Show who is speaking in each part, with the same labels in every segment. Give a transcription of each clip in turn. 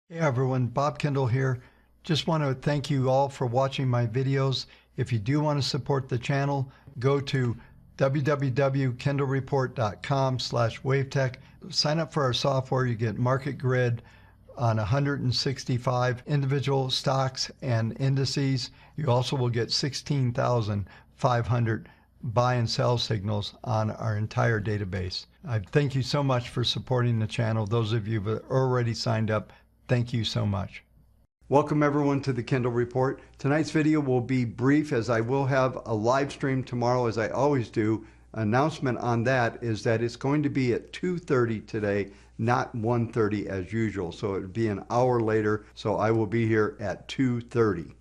Speaker 1: Hey everyone, Bob Kendall here. Just want to thank you all for watching my videos. If you do want to support the channel, go to www.kendallreport.com/wavetech. Sign up for our software. You get market grid on 165 individual stocks and indices. You also will get 16,500 buy and sell signals on our entire database. I thank you so much for supporting the channel. Those of you who have already signed up, thank you so much. Welcome everyone to the Kendall Report. Tonight's video will be brief as I will have a live stream tomorrow as I always do. Announcement on that is that it's going to be at 2:30 today, not 1:30 as usual. So it would be an hour later. So I will be here at 2:30.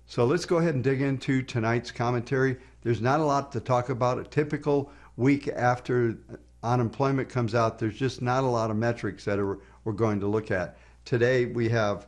Speaker 1: So let's go ahead and dig into tonight's commentary. There's not a lot to talk about. A typical week after unemployment comes out, there's just not a lot of metrics that we're going to look at. Today we have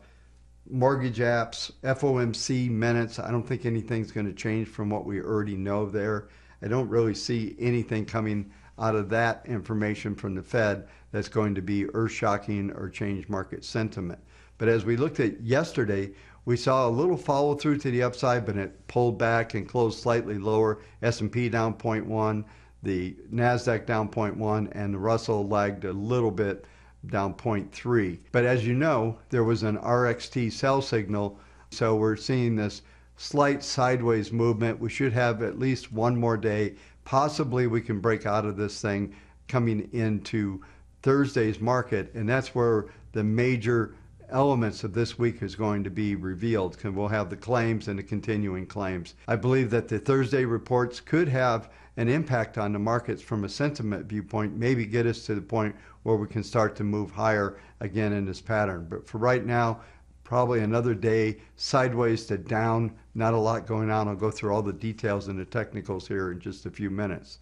Speaker 1: mortgage apps, FOMC minutes. I don't think anything's going to change from what we already know there. I don't really see anything coming out of that information from the Fed that's going to be earth-shocking or change market sentiment. But as we looked at yesterday, we saw a little follow through to the upside, but it pulled back and closed slightly lower. S&P down 0.1, the NASDAQ down 0.1, and the Russell lagged a little bit, down 0.3. But as you know, there was an RXT sell signal, so we're seeing this slight sideways movement. We should have at least one more day. Possibly we can break out of this thing coming into Thursday's market, and that's where the major elements of this week is going to be revealed. We'll have the claims and the continuing claims. I believe that the Thursday reports could have an impact on the markets from a sentiment viewpoint, maybe get us to the point where we can start to move higher again in this pattern. But for right now, probably another day sideways to down, not a lot going on. I'll go through all the details and the technicals here in just a few minutes.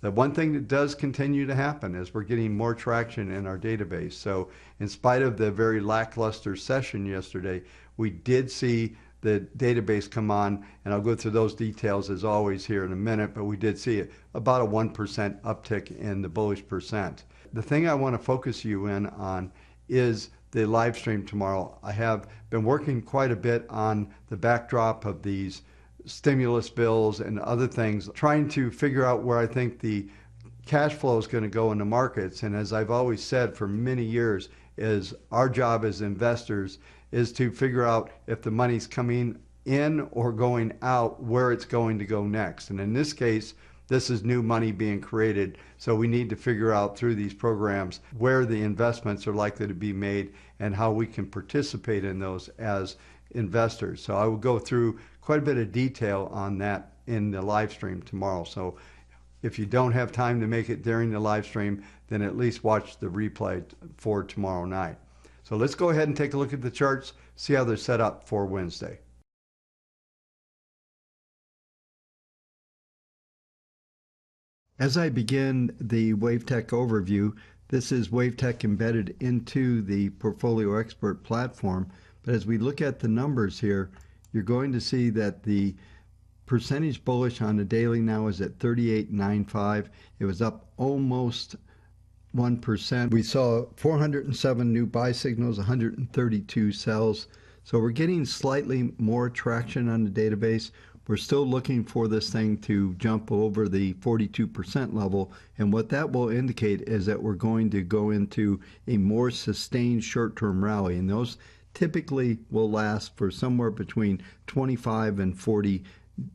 Speaker 1: The one thing that does continue to happen is we're getting more traction in our database. So in spite of the very lackluster session yesterday, we did see the database come on, and I'll go through those details as always here in a minute, but we did see about a 1% uptick in the bullish percent. The thing I want to focus you in on is the live stream tomorrow. I have been working quite a bit on the backdrop of these stimulus bills and other things, trying to figure out where I think the cash flow is going to go in the markets. And as I've always said for many years, is our job as investors is to figure out if the money's coming in or going out, where it's going to go next. And in this case, this is new money being created. So we need to figure out through these programs where the investments are likely to be made and how we can participate in those as investors. So I will go through quite a bit of detail on that in the live stream tomorrow. So if you don't have time to make it during the live stream, then at least watch the replay for tomorrow night. So let's go ahead and take a look at the charts, see how they're set up for Wednesday. As I begin the WaveTech overview, this is WaveTech embedded into the Portfolio Expert platform. But as we look at the numbers here, you're going to see that the percentage bullish on the daily now is at 38.95. It was up almost 1%. We saw 407 new buy signals, 132 sells. So we're getting slightly more traction on the database. We're still looking for this thing to jump over the 42% level. And what that will indicate is that we're going to go into a more sustained short-term rally. And those typically will last for somewhere between 25 and 40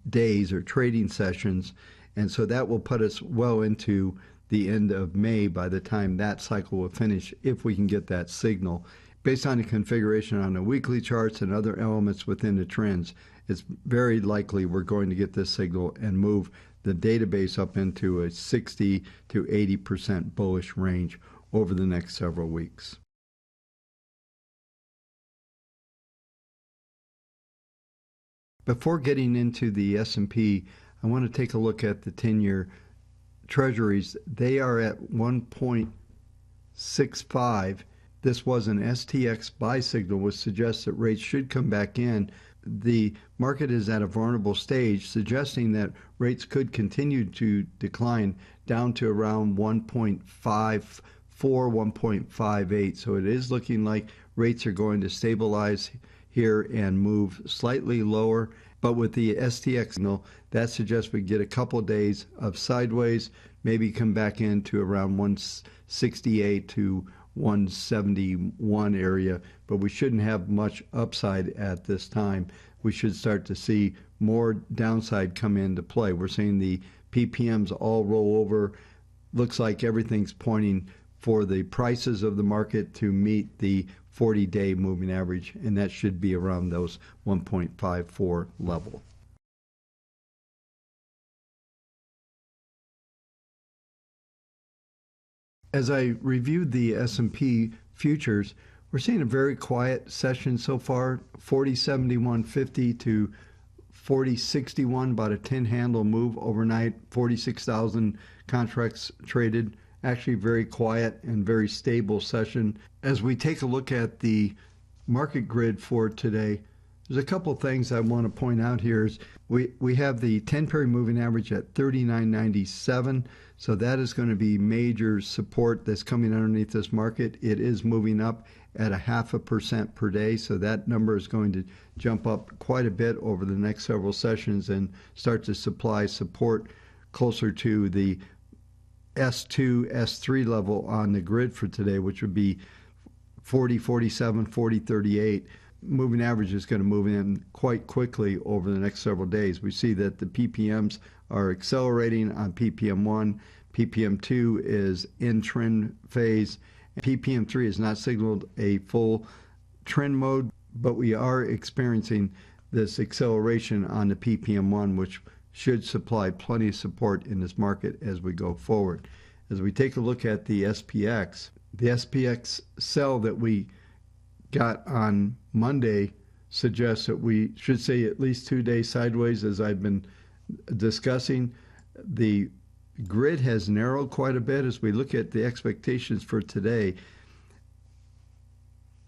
Speaker 1: days or trading sessions. And so that will put us well into the end of May by the time that cycle will finish, if we can get that signal. Based on the configuration on the weekly charts and other elements within the trends, it's very likely we're going to get this signal and move the database up into a 60 to 80% bullish range over the next several weeks. Before getting into the S&P, I want to take a look at the 10-year Treasuries. They are at 1.65. This was an STX buy signal, which suggests that rates should come back in. The market is at a vulnerable stage, suggesting that rates could continue to decline down to around 1.5 1.58. So it is looking like rates are going to stabilize here and move slightly lower. But with the STX signal, that suggests we get a couple of days of sideways, maybe come back into around 168 to 171 area, but we shouldn't have much upside at this time. We should start to see more downside come into play. We're seeing the PPMs all roll over. Looks like everything's pointing for the prices of the market to meet the 40-day moving average, and that should be around those 1.54 level. As I reviewed the S&P futures, we're seeing a very quiet session so far, 40.7150 to 40.61, about a 10-handle move overnight, 46,000 contracts traded. Actually very quiet and very stable session. As we take a look at the market grid for today, there's a couple things I want to point out here. We have the 10-period moving average at 39.97, so that is going to be major support that's coming underneath this market. It is moving up at 0.5% per day, so that number is going to jump up quite a bit over the next several sessions and start to supply support closer to the S2, S3 level on the grid for today, which would be 40.47, 40.38. Moving average is going to move in quite quickly over the next several days. We see that the PPMs are accelerating on PPM1. PPM2 is in trend phase. PPM3 has not signaled a full trend mode, but we are experiencing this acceleration on the PPM1, which should supply plenty of support in this market as we go forward. As we take a look at the SPX sell that we got on Monday suggests that we should say at least 2 days sideways, as I've been discussing. The grid has narrowed quite a bit as we look at the expectations for today.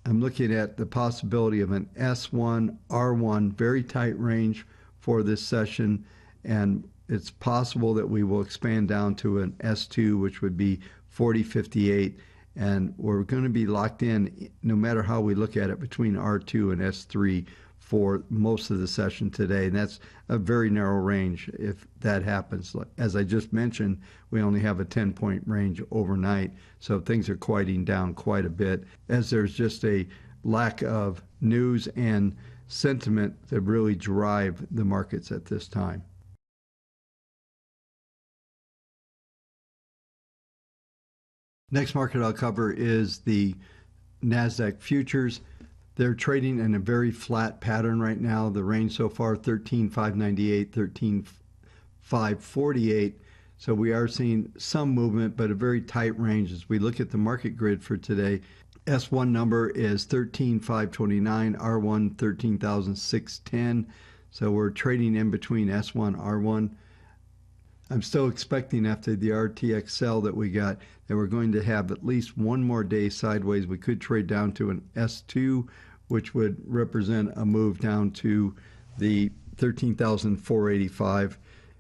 Speaker 1: I'm looking at the possibility of an S1, R1, very tight range for this session, and it's possible that we will expand down to an S2, which would be 40.58, and we're going to be locked in, no matter how we look at it, between R2 and S3 for most of the session today, and that's a very narrow range if that happens. As I just mentioned, we only have a 10-point range overnight, so things are quieting down quite a bit as there's just a lack of news and sentiment that really drive the markets at this time. Next market I'll cover is the NASDAQ futures. They're trading in a very flat pattern right now. The range so far, 13,598, 13,548. So we are seeing some movement, but a very tight range as we look at the market grid for today. S1 number is 13,529, R1 13,610. So we're trading in between S1, R1. I'm still expecting after the RTX sell that we got that we're going to have at least one more day sideways. We could trade down to an S2, which would represent a move down to the 13,485,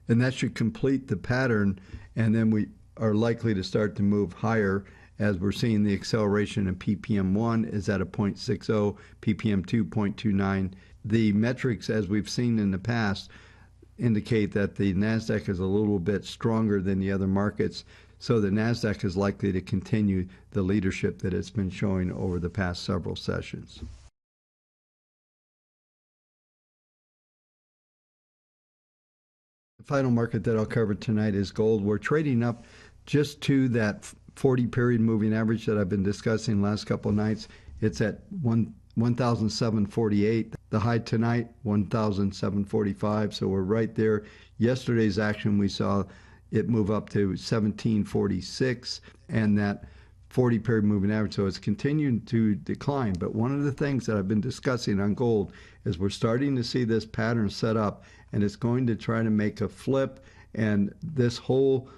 Speaker 1: and that should complete the pattern, and then we are likely to start to move higher as we're seeing the acceleration in PPM1 is at a 0.60, PPM2 0.29. The metrics, as we've seen in the past, indicate that the NASDAQ is a little bit stronger than the other markets, so the NASDAQ is likely to continue the leadership that it's been showing over the past several sessions. The final market that I'll cover tonight is gold. We're trading up just to that 40-period moving average that I've been discussing last couple of nights. It's at 1,748. The high tonight, 1,745. So we're right there. Yesterday's action, we saw it move up to 1,746, and that 40-period moving average. So it's continuing to decline. But one of the things that I've been discussing on gold is we're starting to see this pattern set up, and it's going to try to make a flip. And this whole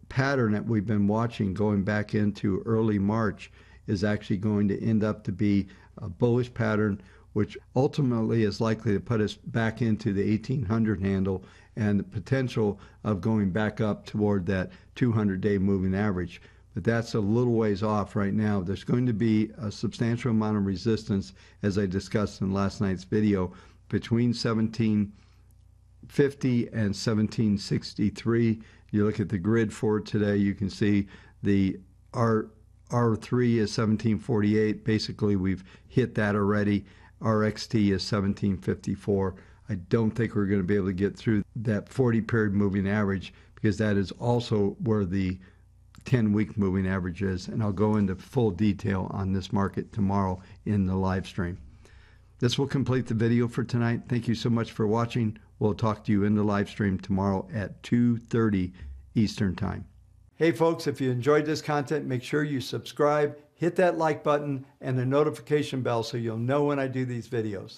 Speaker 1: pattern that we've been watching going back into early March is actually going to end up to be a bullish pattern, which ultimately is likely to put us back into the 1800 handle and the potential of going back up toward that 200-day moving average. but that's a little ways off right now. There's going to be a substantial amount of resistance, as I discussed in last night's video, between 1750 and 1763. You look at the grid for it today, you can see the R3 is 1748. Basically, we've hit that already. RXT is 1754. I don't think we're going to be able to get through that 40-period moving average, because that is also where the 10-week moving average is, and I'll go into full detail on this market tomorrow in the live stream. This will complete the video for tonight. Thank you so much for watching. We'll talk to you in the live stream tomorrow at 2:30 Eastern Time. Hey folks, if you enjoyed this content, make sure you subscribe, hit that like button and the notification bell so you'll know when I do these videos.